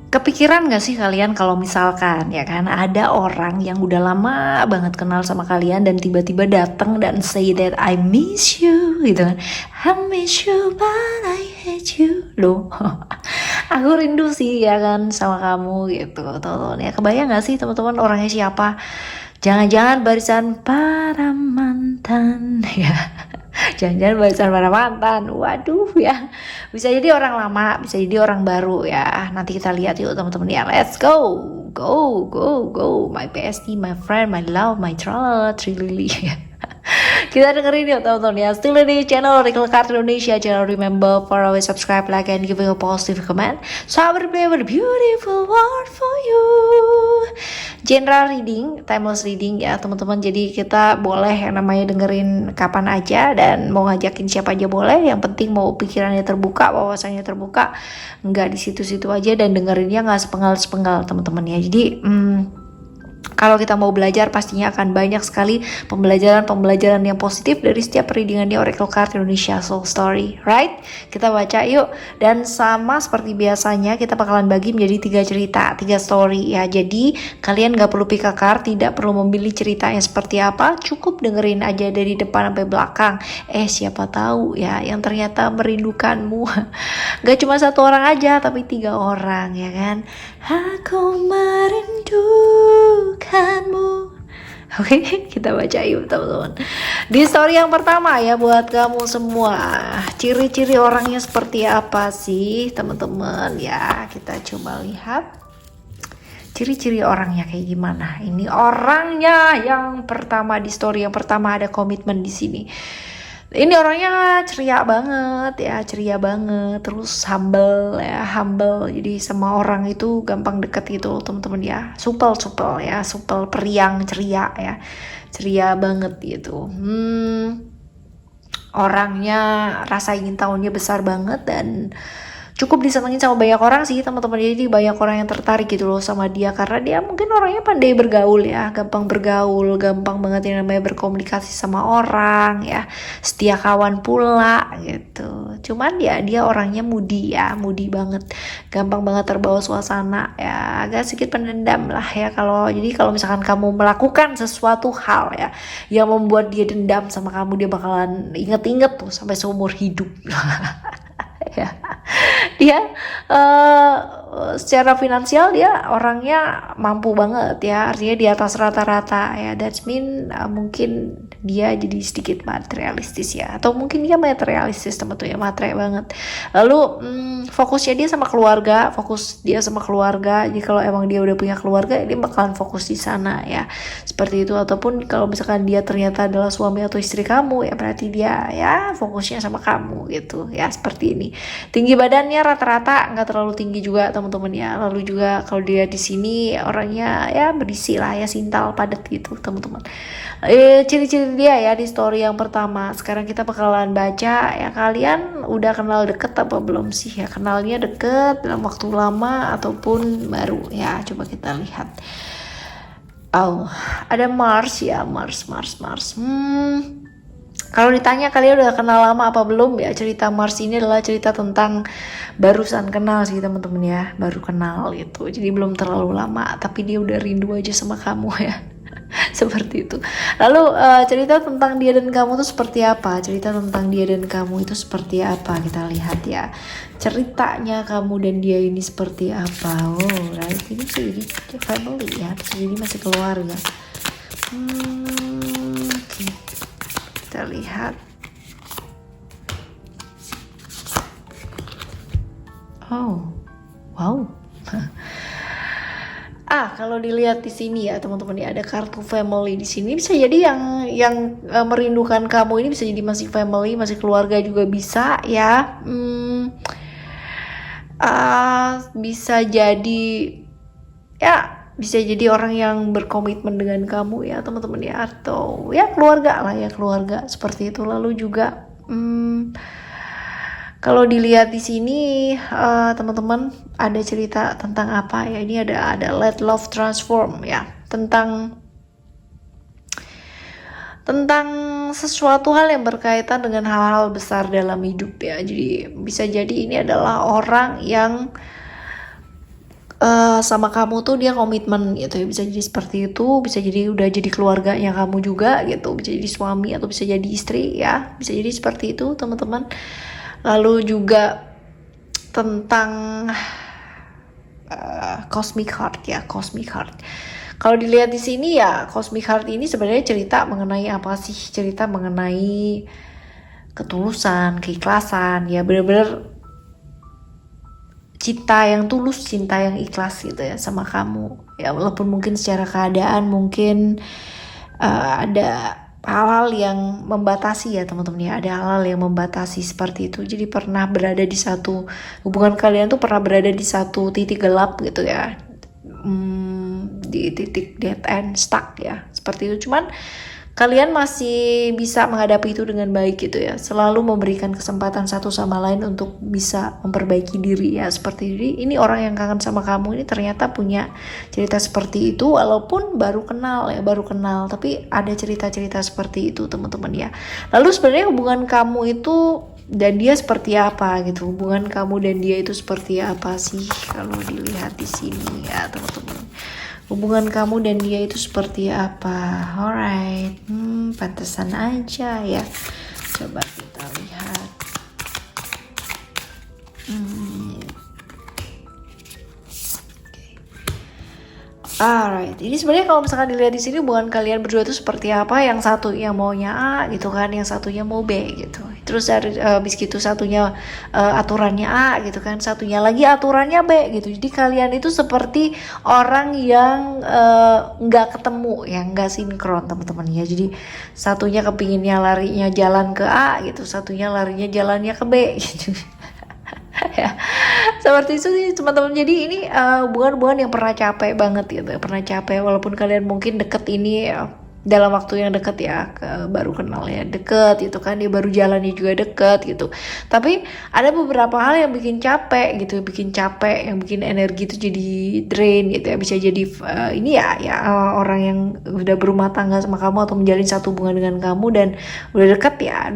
Kepikiran gak sih kalian kalau misalkan ya kan ada orang yang udah lama banget kenal sama kalian dan tiba-tiba datang dan say that I miss you gitu kan. I miss you but I hate you. Loh, aku rindu sih ya kan sama kamu gitu. Tuh, ya kebayang gak sih teman-teman orangnya siapa? Jangan-jangan barisan para mantan ya. Jangan-jangan barisan para mantan. Waduh ya. Bisa jadi orang lama, bisa jadi orang baru ya. Nanti kita lihat yuk teman-teman ya. Let's go. Go, go, go. My bestie, my friend, my love, my tralala, trilili. Kita dengerin yuk teman-teman ya. Still di channel Oracle Card Indonesia. Jangan remember for always subscribe, like, and giving a positive comment. So I will play a beautiful world for you. General reading, timeless reading ya teman-teman. Jadi kita boleh yang namanya dengerin kapan aja dan mau ngajakin siapa aja boleh. Yang penting mau pikirannya terbuka, wawasannya terbuka, nggak di situ-situ aja dan dengerinnya nggak sepenggal-sepenggal teman-teman ya. Jadi kalau kita mau belajar pastinya akan banyak sekali pembelajaran yang positif dari setiap readingan di Oracle Card Indonesia Soul Story, right? Kita baca yuk. Dan sama seperti biasanya kita bakalan bagi menjadi 3 cerita, 3 story ya. Jadi kalian gak perlu pick a card, tidak perlu memilih ceritanya seperti apa, cukup dengerin aja dari depan sampai belakang. Siapa tahu ya yang ternyata merindukanmu. Gak cuma 1 orang aja tapi 3 orang ya kan. Aku merindukanmu. Oke, kita baca yuk teman-teman. Di story yang pertama ya buat kamu semua. Ciri-ciri orangnya seperti apa sih teman-teman ya. Kita coba lihat ciri-ciri orangnya kayak gimana. Ini orangnya yang pertama di story yang pertama, ada komitmen di sini. Ini orangnya ceria banget, terus humble, jadi sama orang itu gampang deket gitu teman-teman ya, supel ya, supel, periang, ceria banget gitu. Orangnya rasa ingin tahunya besar banget dan cukup disenengin sama banyak orang sih teman-teman. Jadi banyak orang yang tertarik gitu loh sama dia karena dia mungkin orangnya pandai bergaul ya, gampang bergaul, gampang banget yang namanya berkomunikasi sama orang ya, setia kawan pula gitu. Cuman ya dia orangnya moody banget, gampang banget terbawa suasana ya, agak sedikit pendendam lah ya. Jadi kalau misalkan kamu melakukan sesuatu hal ya yang membuat dia dendam sama kamu, dia bakalan inget-inget tuh sampai seumur hidup. Ya, dia secara finansial dia orangnya mampu banget ya, artinya di atas rata-rata ya. That's mean mungkin dia jadi sedikit materialistis ya, atau mungkin dia materialistis teman-teman ya, matre banget. Lalu fokus dia sama keluarga. Jadi kalau emang dia udah punya keluarga, dia bakalan fokus di sana ya, seperti itu. Ataupun kalau misalkan dia ternyata adalah suami atau istri kamu ya, berarti dia ya fokusnya sama kamu gitu ya, seperti ini. Tinggi badannya rata-rata, nggak terlalu tinggi juga teman-teman ya. Lalu juga kalau dia di sini orangnya ya berisi lah ya, sintal, padat gitu teman-teman. Ciri-ciri dia ya di story yang pertama. Sekarang kita bakalan baca ya, kalian udah kenal deket apa belum sih ya? Kenalnya deket dalam waktu lama ataupun baru ya, coba kita lihat. Ada Mars ya, Mars. Kalau ditanya kalian udah kenal lama apa belum ya, cerita Mars ini adalah cerita tentang barusan kenal sih teman-teman ya, baru kenal gitu. Jadi belum terlalu lama tapi dia udah rindu aja sama kamu ya. Seperti itu. Lalu cerita tentang dia dan kamu tuh seperti apa? Kita lihat ya. Ceritanya kamu dan dia ini seperti apa? Right. Ini bisa jadi family ya, bisa jadi masih keluarga. Okay. Kita lihat. Wow. Kalau dilihat di sini ya teman-teman ya, ada kartu family di sini. Bisa jadi yang merindukan kamu ini bisa jadi masih family, masih keluarga juga bisa ya. Bisa jadi orang yang berkomitmen dengan kamu ya teman-teman ya, atau ya keluarga seperti itu. Lalu juga kalau dilihat di sini teman-teman, ada cerita tentang apa ya? Ini ada Let Love Transform ya, tentang sesuatu hal yang berkaitan dengan hal-hal besar dalam hidup ya. Jadi bisa jadi ini adalah orang yang sama kamu tuh dia komitmen gitu ya, bisa jadi seperti itu, bisa jadi udah jadi keluarganya kamu juga gitu, bisa jadi suami atau bisa jadi istri ya, bisa jadi seperti itu teman-teman. Lalu juga tentang cosmic heart ya, cosmic heart. Kalau dilihat di sini ya, cosmic heart ini sebenarnya cerita mengenai apa sih? Cerita mengenai ketulusan, keikhlasan, ya bener-bener cinta yang tulus, cinta yang ikhlas gitu ya sama kamu. Ya walaupun mungkin secara keadaan mungkin ada hal-hal yang membatasi ya teman-teman ya, ada hal-hal yang membatasi seperti itu. Jadi pernah berada di satu hubungan kalian tuh pernah berada di satu titik gelap gitu ya, di titik dead end, stuck ya seperti itu. Cuman kalian masih bisa menghadapi itu dengan baik gitu ya, selalu memberikan kesempatan satu sama lain untuk bisa memperbaiki diri ya seperti ini orang yang kangen sama kamu ini ternyata punya cerita seperti itu, walaupun baru kenal tapi ada cerita-cerita seperti itu teman-teman ya. Lalu sebenarnya hubungan kamu itu dan dia seperti apa gitu, hubungan kamu dan dia itu seperti apa sih kalau dilihat di sini ya teman-teman. Hubungan kamu dan dia itu seperti apa? Alright, pantesan aja ya. Coba kita lihat. Alright, ini sebenarnya kalau misalkan dilihat di sini hubungan kalian berdua itu seperti apa? Yang satu yang maunya A gitu kan, yang satunya mau B gitu. Terus habis gitu satunya aturannya A gitu kan, satunya lagi aturannya B gitu. Jadi kalian itu seperti orang yang nggak ketemu, yang nggak sinkron teman-teman ya. Jadi satunya kepinginnya larinya jalan ke A gitu, satunya larinya jalannya ke B gitu. Ya seperti itu sih teman-teman. Jadi ini hubungan-hubungan yang pernah capek banget gitu, pernah capek walaupun kalian mungkin deket ini dalam waktu yang deket ya, baru kenal ya deket gitu kan, dia baru jalannya juga deket gitu. Tapi ada beberapa hal yang bikin capek gitu, yang bikin energi itu jadi drain gitu ya. Bisa jadi ini orang yang udah berumah tangga sama kamu atau menjalin satu hubungan dengan kamu dan udah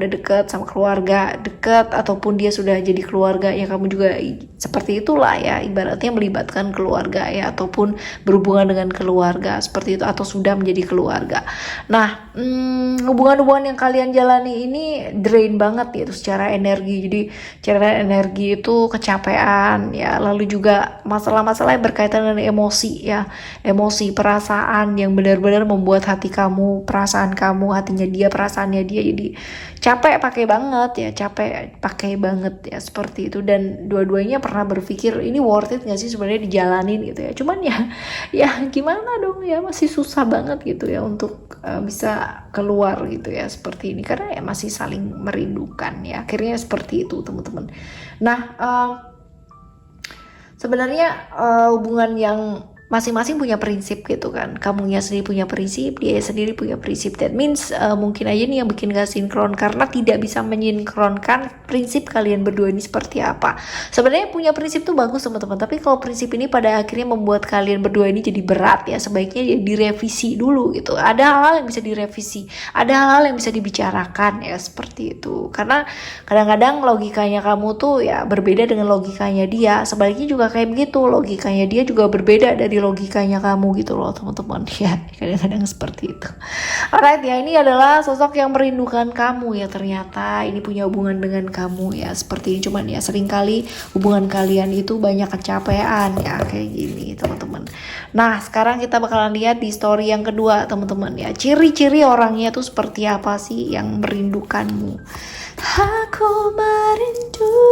deket sama keluarga deket, ataupun dia sudah jadi keluarga ya kamu juga seperti itulah ya, ibaratnya melibatkan keluarga ya, ataupun berhubungan dengan keluarga seperti itu, atau sudah menjadi keluarga. Nah, hubungan-hubungan yang kalian jalani ini drain banget gitu secara energi. Jadi secara energi itu kecapean ya, lalu juga masalah-masalah yang berkaitan dengan emosi ya, emosi, perasaan yang benar-benar membuat hati kamu, perasaan kamu, hatinya dia, perasaannya dia jadi capek pakai banget ya seperti itu. Dan dua-duanya pernah berpikir ini worth it gak sih sebenarnya dijalanin gitu ya. Cuman ya gimana dong ya, masih susah banget gitu ya untuk bisa keluar gitu ya seperti ini, karena ya masih saling merindukan ya, akhirnya seperti itu teman-teman. Nah sebenarnya hubungan yang masing-masing punya prinsip gitu kan, kamunya sendiri punya prinsip, dia sendiri punya prinsip. That means mungkin aja nih yang bikin gak sinkron karena tidak bisa menyinkronkan prinsip kalian berdua ini seperti apa. Sebenarnya punya prinsip tuh bagus teman-teman, tapi kalau prinsip ini pada akhirnya membuat kalian berdua ini jadi berat ya, sebaiknya ya direvisi dulu gitu. Ada hal-hal yang bisa direvisi, ada hal-hal yang bisa dibicarakan ya seperti itu. Karena kadang-kadang logikanya kamu tuh ya berbeda dengan logikanya dia, sebaliknya juga kayak begitu, logikanya dia juga berbeda dari logikanya kamu gitu loh teman-teman ya, kadang-kadang seperti itu. Alright ya, ini adalah sosok yang merindukan kamu ya, ternyata ini punya hubungan dengan kamu ya seperti ini. Cuman ya seringkali hubungan kalian itu banyak kecapean ya kayak gini teman-teman. Nah sekarang kita bakalan lihat di story yang kedua teman-teman ya, ciri-ciri orangnya tuh seperti apa sih yang merindukanmu. Aku merindukanmu.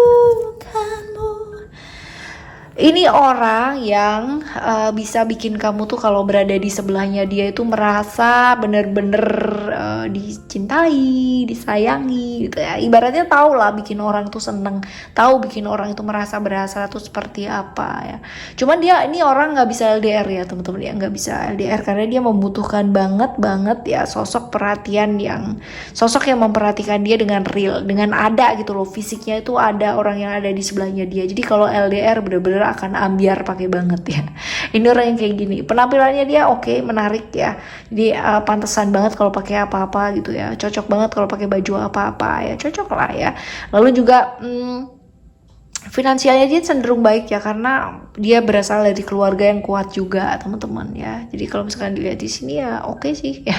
Ini orang yang bisa bikin kamu tuh kalau berada di sebelahnya dia itu merasa bener-bener dicintai, disayangi gitu ya. Ibaratnya tahu lah bikin orang tuh seneng, tahu bikin orang itu merasa berasa tuh seperti apa ya. Cuman dia ini orang nggak bisa LDR ya teman-teman ya, nggak bisa LDR karena dia membutuhkan banget ya sosok yang memperhatikan dia dengan real, dengan ada gitu loh, fisiknya itu ada orang yang ada di sebelahnya dia. Jadi kalau LDR bener-bener akan ambiar pakai banget ya. Ini orang yang kayak gini, penampilannya dia oke, menarik ya. Jadi pantesan banget kalau pakai apa-apa gitu ya, cocok banget kalau pakai baju apa-apa ya, cocok lah ya. Lalu juga finansialnya dia cenderung baik ya, karena dia berasal dari keluarga yang kuat juga teman-teman ya. Jadi kalau misalkan dilihat di sini ya oke sih ya.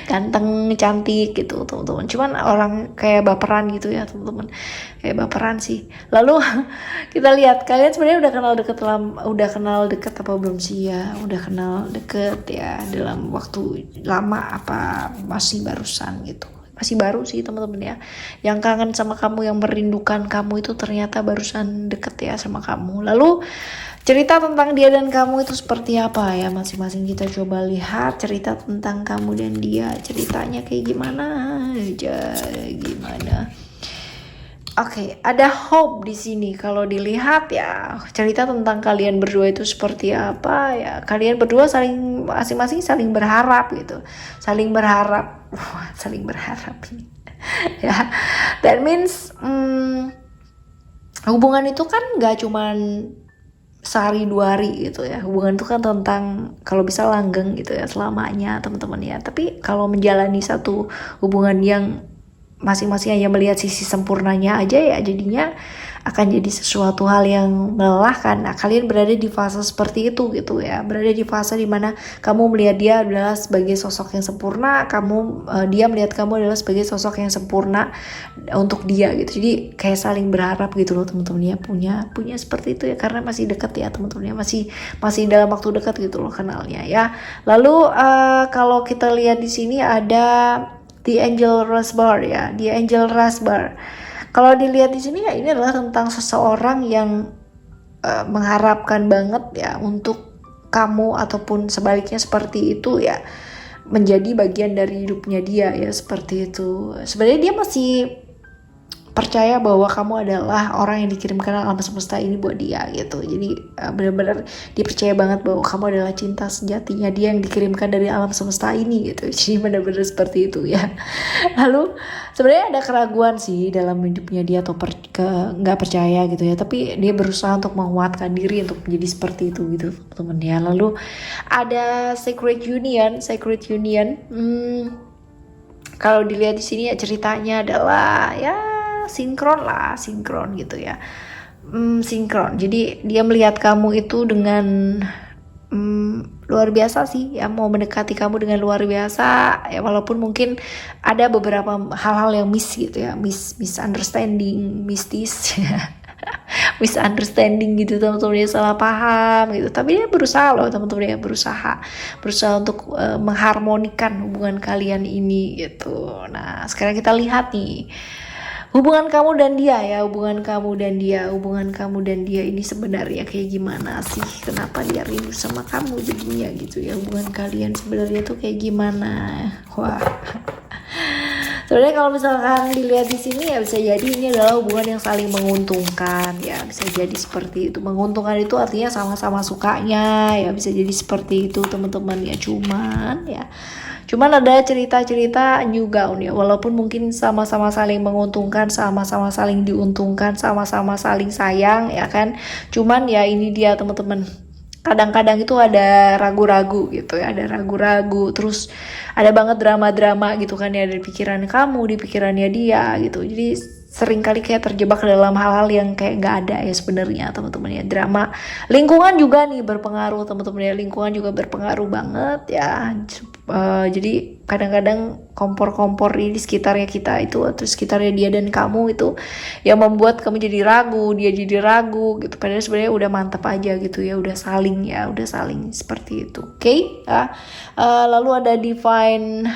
Ganteng, cantik gitu teman-teman. Cuman orang kayak baperan gitu ya teman-teman, kayak baperan sih. Lalu kita lihat kalian sebenarnya udah kenal deket apa belum sih ya? Udah kenal deket ya dalam waktu lama apa masih barusan gitu? Masih baru sih teman-teman ya. Yang kangen sama kamu, yang merindukan kamu itu ternyata barusan deket ya sama kamu. Lalu cerita tentang dia dan kamu itu seperti apa ya, masing-masing kita coba lihat cerita tentang kamu dan dia, ceritanya kayak gimana aja, gimana. Oke, ada hope di sini. Kalau dilihat ya, cerita tentang kalian berdua itu seperti apa ya? Kalian berdua masing-masing saling berharap gitu, saling berharap, saling berharap ini. Ya, that means hubungan itu kan nggak cuman sehari 2 hari gitu ya. Hubungan itu kan tentang kalau bisa langgeng gitu ya selamanya teman-teman ya. Tapi kalau menjalani satu hubungan yang masing-masing hanya melihat sisi sempurnanya aja ya, jadinya akan jadi sesuatu hal yang melelahkan. Nah, kalian berada di fase seperti itu gitu ya, berada di fase dimana kamu melihat dia adalah sebagai sosok yang sempurna, dia melihat kamu adalah sebagai sosok yang sempurna untuk dia gitu. Jadi kayak saling berharap gitu loh teman-teman ya, punya seperti itu ya, karena masih dekat ya teman-teman ya, masih dalam waktu dekat gitu loh kenalnya ya. Lalu kalau kita lihat di sini ada The Angel Rush Bar ya, The Angel Rush Bar. Kalau dilihat di sini ya, ini adalah tentang seseorang yang mengharapkan banget ya untuk kamu ataupun sebaliknya seperti itu ya, menjadi bagian dari hidupnya dia ya, seperti itu. Sebenarnya dia masih percaya bahwa kamu adalah orang yang dikirimkan alam semesta ini buat dia gitu. Jadi benar-benar dia percaya banget bahwa kamu adalah cinta sejatinya dia yang dikirimkan dari alam semesta ini gitu. Jadi benar-benar seperti itu ya. Lalu sebenarnya ada keraguan sih dalam hidupnya dia, atau nggak percaya gitu ya. Tapi dia berusaha untuk menguatkan diri untuk menjadi seperti itu gitu teman-teman ya. Lalu ada Secret Union. Kalau dilihat di sini ya, ceritanya adalah ya sinkron gitu ya. Sinkron. Jadi dia melihat kamu itu dengan luar biasa sih ya, mau mendekati kamu dengan luar biasa ya, walaupun mungkin ada beberapa hal-hal yang gitu ya, misunderstanding, mistis ya. Misunderstanding gitu teman-teman ya, salah paham gitu. Tapi dia berusaha loh teman-teman ya, berusaha untuk mengharmonikan hubungan kalian ini gitu. Nah, sekarang kita lihat nih hubungan kamu dan dia ya, hubungan kamu dan dia ini sebenarnya kayak gimana sih? Kenapa dia rindu sama kamu jadinya gitu ya? Hubungan kalian sebenarnya tuh kayak gimana? Wah. Sebenarnya kalau misalkan dilihat di sini ya, bisa jadi ini adalah hubungan yang saling menguntungkan ya, bisa jadi seperti itu. Menguntungkan itu artinya sama-sama sukanya ya, bisa jadi seperti itu teman-teman ya. Cuman ada cerita-cerita new gown ya, walaupun mungkin sama-sama saling menguntungkan, sama-sama saling diuntungkan, sama-sama saling sayang ya kan. Cuman ya ini dia teman-teman, kadang-kadang itu ada ragu-ragu gitu ya, terus ada banget drama-drama gitu kan ya, di pikiran kamu, di pikirannya dia gitu. Jadi sering kali kayak terjebak dalam hal-hal yang kayak gak ada ya sebenarnya teman-teman ya. Drama lingkungan juga nih berpengaruh teman-teman ya, lingkungan juga berpengaruh banget ya. Jadi kadang-kadang kompor-kompor di sekitarnya kita itu, atau sekitarnya dia dan kamu itu yang membuat kamu jadi ragu, dia jadi ragu gitu. Padahal sebenarnya udah mantap aja gitu ya, udah saling seperti itu. Oke? Lalu ada Divine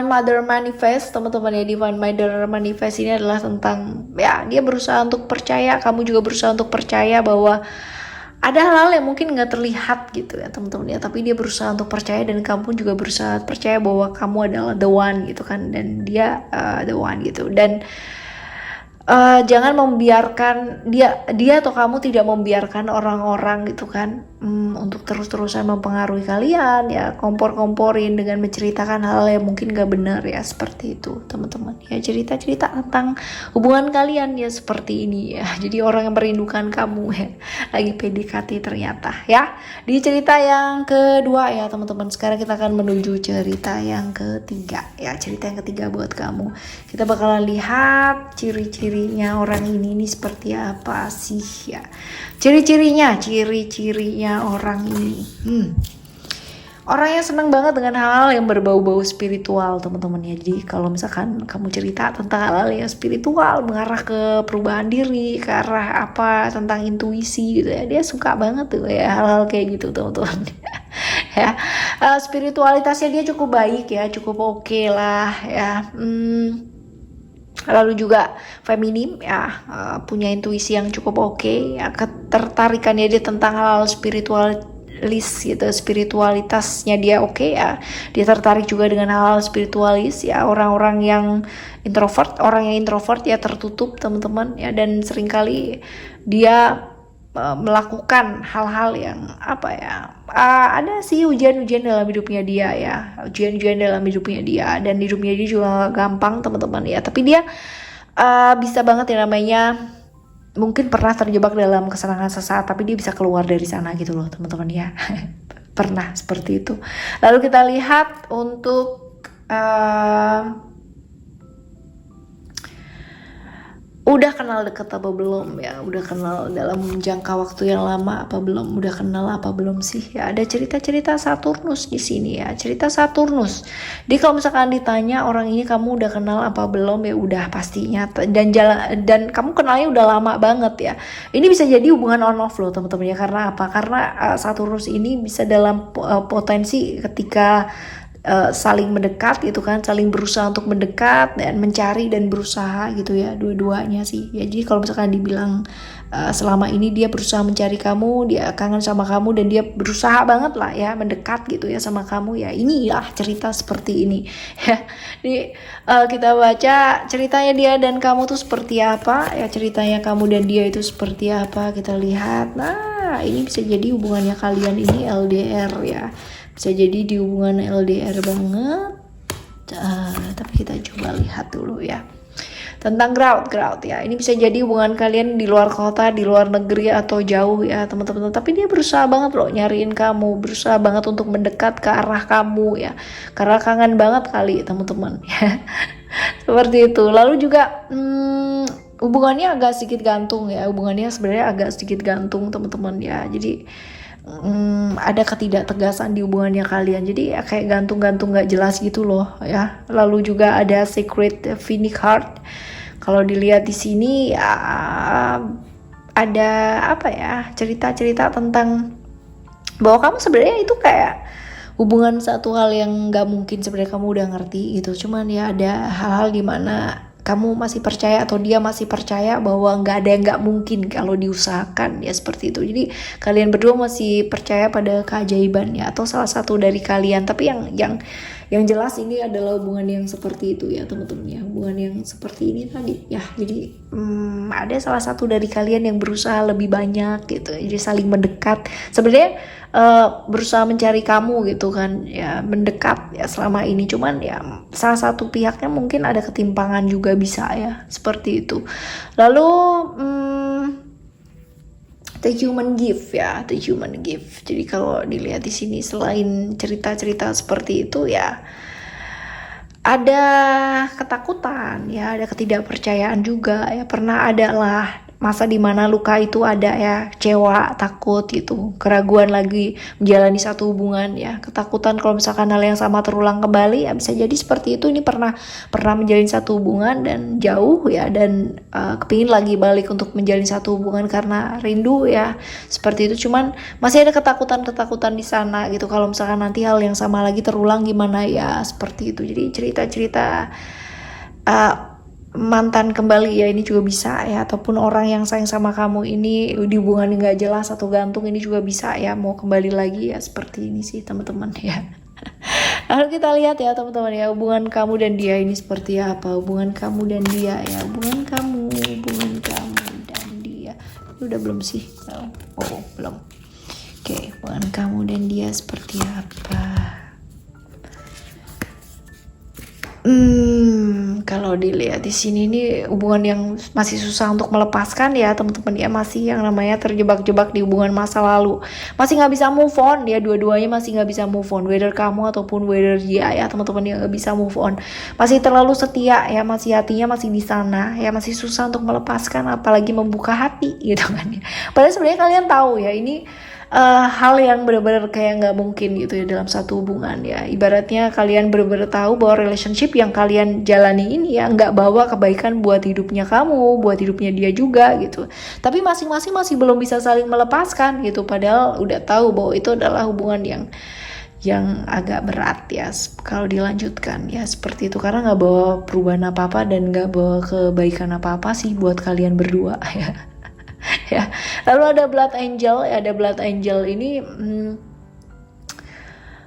Mother Manifest teman-teman ya. Divine Mother Manifest ini adalah tentang ya, dia berusaha untuk percaya, kamu juga berusaha untuk percaya bahwa ada hal-hal yang mungkin gak terlihat gitu ya teman-teman ya, tapi dia berusaha untuk percaya, dan kamu juga berusaha percaya bahwa kamu adalah the one gitu kan, dan dia the one gitu. Dan jangan membiarkan dia atau kamu tidak membiarkan orang-orang gitu kan untuk terus-terusan mempengaruhi kalian ya, kompor-komporin dengan menceritakan hal yang mungkin gak benar ya, seperti itu teman-teman ya, cerita-cerita tentang hubungan kalian ya seperti ini ya. Jadi orang yang merindukan kamu ya, lagi PDKT ternyata ya. Di cerita yang kedua ya teman-teman, sekarang kita akan menuju cerita yang ketiga ya. Cerita yang ketiga buat kamu, kita bakalan lihat ciri-cirinya orang ini seperti apa sih ya. Ciri-cirinya orang ini orang yang senang banget dengan hal-hal yang berbau-bau spiritual teman-teman ya. Jadi kalau misalkan kamu cerita tentang hal-hal yang spiritual, mengarah ke perubahan diri, ke arah apa tentang intuisi gitu ya, dia suka banget tuh ya hal-hal kayak gitu teman-teman ya. Spiritualitasnya dia cukup baik ya, cukup oke lah ya. Lalu juga feminim ya, punya intuisi yang cukup oke ya, ketertarikannya dia tentang hal spiritualis gitu, spiritualitasnya dia oke ya, dia tertarik juga dengan hal spiritualis ya. Orang-orang yang introvert ya, tertutup teman-teman ya, dan seringkali dia melakukan hal-hal yang apa ya, ada sih ujian-ujian dalam hidupnya dia ya, ujian-ujian dalam hidupnya dia, dan hidupnya dia juga gak gampang teman-teman ya. Tapi dia bisa banget ya, namanya mungkin pernah terjebak dalam kesenangan sesaat, tapi dia bisa keluar dari sana gitu loh teman-teman ya. Pernah seperti itu. Lalu kita lihat untuk udah kenal deket apa belum ya, udah kenal dalam jangka waktu yang lama apa belum, udah kenal apa belum sih ya. Ada cerita-cerita Saturnus di sini ya, cerita Saturnus. Jadi kalau misalkan ditanya orang ini kamu udah kenal apa belum ya, udah pastinya, dan kamu kenalnya udah lama banget ya. Ini bisa jadi hubungan on off loh teman-teman ya. Karena apa? Karena Saturnus ini bisa dalam potensi ketika saling mendekat gitu kan, saling berusaha untuk mendekat dan mencari dan berusaha gitu ya, dua-duanya sih ya. Jadi kalau misalkan dibilang selama ini dia berusaha mencari kamu, dia kangen sama kamu, dan dia berusaha banget lah ya mendekat gitu ya sama kamu ya, inilah cerita seperti ini ya. Jadi kita baca ceritanya dia dan kamu tuh seperti apa ya, ceritanya kamu dan dia itu seperti apa, kita lihat. Nah ini bisa jadi hubungannya kalian ini LDR ya, bisa jadi di hubungan LDR banget. Tapi kita coba lihat dulu ya tentang ground ya. Ini bisa jadi hubungan kalian di luar kota, di luar negeri, atau jauh ya teman-teman. Tapi dia berusaha banget loh nyariin kamu, berusaha banget untuk mendekat ke arah kamu ya, karena kangen banget kali teman-teman ya. Seperti itu. Lalu juga hubungannya agak sedikit gantung ya, hubungannya sebenarnya agak sedikit gantung teman-teman ya. Jadi ada ketidaktegasan di hubungannya kalian, jadi ya kayak gantung-gantung gak jelas gitu loh ya. Lalu juga ada secret Phoenix Heart. Kalau dilihat di sini ya, ada apa ya, cerita-cerita tentang bahwa kamu sebenarnya itu kayak hubungan satu hal yang gak mungkin sebenarnya kamu udah ngerti gitu. Cuman ya ada hal-hal dimana kamu masih percaya, atau dia masih percaya bahwa nggak ada yang nggak mungkin kalau diusahakan ya, seperti itu. Jadi kalian berdua masih percaya pada keajaiban ya, atau salah satu dari kalian. Tapi yang jelas ini adalah hubungan yang seperti itu ya teman-teman ya, hubungan yang seperti ini tadi ya. Jadi ada salah satu dari kalian yang berusaha lebih banyak gitu, jadi saling mendekat. Sebenarnya berusaha mencari kamu gitu kan ya, mendekat ya selama ini. Cuman ya salah satu pihaknya mungkin ada ketimpangan juga, bisa ya seperti itu. Lalu the human gift ya, the human gift. Jadi kalau dilihat di sini, selain cerita-cerita seperti itu ya, ada ketakutan ya, ada ketidakpercayaan juga ya. Pernah ada lah masa dimana luka itu ada ya, kecewa, takut gitu, keraguan lagi menjalani satu hubungan ya, ketakutan kalau misalkan hal yang sama terulang kembali ya, bisa jadi seperti itu. Ini pernah menjalin satu hubungan dan jauh ya, dan kepingin lagi balik untuk menjalin satu hubungan karena rindu ya, seperti itu. Cuman masih ada ketakutan di sana gitu, kalau misalkan nanti hal yang sama lagi terulang gimana ya, seperti itu. Jadi cerita-cerita mantan kembali ya, ini juga bisa ya, ataupun orang yang sayang sama kamu ini di hubungan yang gak jelas atau gantung, ini juga bisa ya, mau kembali lagi ya, seperti ini sih teman-teman ya. Lalu kita lihat ya teman-teman ya, hubungan kamu dan dia ini seperti apa, hubungan kamu dan dia ya, hubungan kamu dan dia. Ini udah belum sih? Oh belum. Oke, hubungan kamu dan dia seperti apa? Kalau dilihat di sini nih hubungan yang masih susah untuk melepaskan ya teman-teman ya, masih yang namanya terjebak-jebak di hubungan masa lalu, masih nggak bisa move on ya, dua-duanya masih nggak bisa move on, whether kamu ataupun whether dia ya teman-teman yang nggak bisa move on, masih terlalu setia ya, masih hatinya masih di sana ya, masih susah untuk melepaskan apalagi membuka hati gitu kan ya. Padahal sebenarnya kalian tahu ya ini hal yang benar-benar kayak nggak mungkin gitu ya dalam satu hubungan ya. Ibaratnya kalian benar-benar tahu bahwa relationship yang kalian jalani ini ya nggak bawa kebaikan buat hidupnya kamu, buat hidupnya dia juga gitu. Tapi masing-masing masih belum bisa saling melepaskan gitu. Padahal udah tahu bahwa itu adalah hubungan yang agak berat ya kalau dilanjutkan ya seperti itu, karena nggak bawa perubahan apa-apa dan nggak bawa kebaikan apa-apa sih buat kalian berdua ya. Ya, lalu ada Blood Angel, ada Blood Angel ini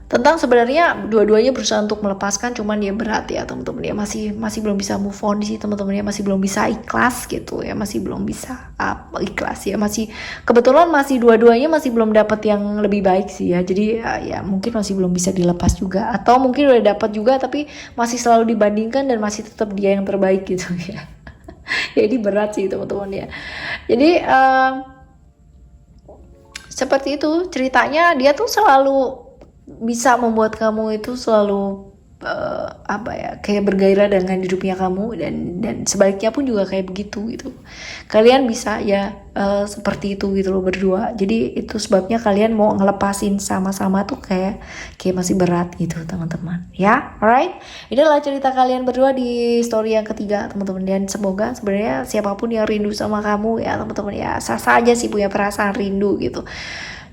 tentang sebenarnya dua-duanya berusaha untuk melepaskan, cuman dia berat ya teman-teman ya, masih belum bisa move on sih teman-teman ya, masih belum bisa ikhlas gitu ya, masih belum bisa ikhlas ya, masih kebetulan masih dua-duanya masih belum dapat yang lebih baik sih ya, jadi ya mungkin masih belum bisa dilepas juga, atau mungkin udah dapat juga tapi masih selalu dibandingkan dan masih tetap dia yang terbaik gitu ya. Jadi berat sih teman-teman ya. Jadi seperti itu ceritanya, dia tuh selalu bisa membuat kamu itu selalu kayak bergairah dengan hidupnya kamu, dan sebaliknya pun juga kayak begitu gitu. Kalian bisa ya seperti itu gitu loh berdua. Jadi itu sebabnya kalian mau ngelepasin sama-sama tuh kayak masih berat gitu teman-teman ya. Alright, ini adalah cerita kalian berdua di story yang ketiga teman-teman, dan semoga sebenarnya siapapun yang rindu sama kamu ya teman-teman ya, sah-sah aja sih punya perasaan rindu gitu.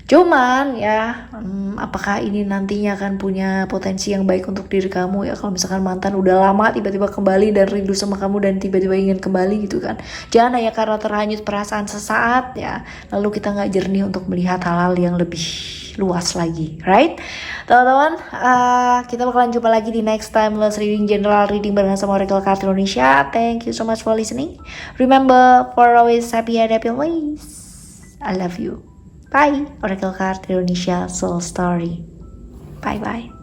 Cuman ya, apakah ini nantinya akan punya potensi yang baik untuk diri kamu ya, kalau misalkan mantan udah lama tiba-tiba kembali dan rindu sama kamu dan tiba-tiba ingin kembali gitu kan. Jangan hanya karena terhanyut perasaan sesaat ya, lalu kita nggak jernih untuk melihat hal-hal yang lebih luas lagi, right? Teman-teman, kita bakalan jumpa lagi di next time Timeless Reading, General Reading bareng sama Oracle Card Indonesia. Thank you so much for listening. Remember, for always happy and happy always. I love you. Bye, Oracle Card Indonesia Soul Story. Bye-bye.